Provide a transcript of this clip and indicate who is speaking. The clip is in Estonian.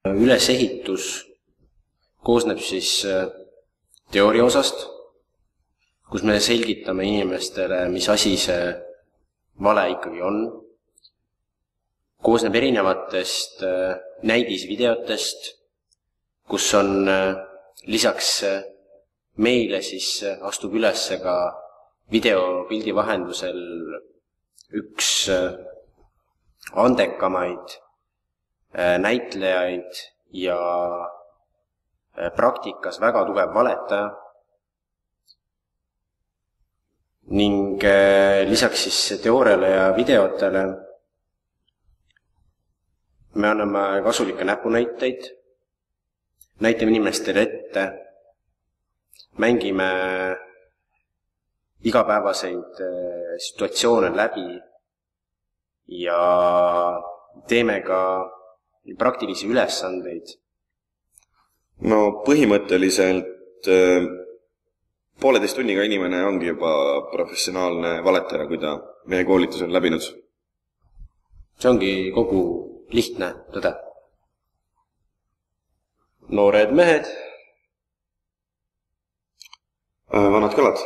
Speaker 1: Ülesehitus koosneb siis teooria osast, kus me selgitame inimestele, mis asi see vale ikkagi on. Koosneb erinevatest näidisvideotest, kus on lisaks meile siis astub üles ka videopildi vahendusel üks andekamaid näitlejaid ja praktikas väga tugev valetaja. Ning lisaks siis teooriale ja videotele me anname kasulikke näpunäiteid, näitame inimestele ette, mängime igapäevaseid situatsioone läbi ja teeme ka praktilisi ülesandeid.
Speaker 2: No põhimõtteliselt 1,5 tunniga inimene ongi juba professionaalne valetaja, kui ta meie koolitus on läbinud.
Speaker 1: See ongi kogu lihtne tõde. Noored mehed.
Speaker 2: Vanad kalad.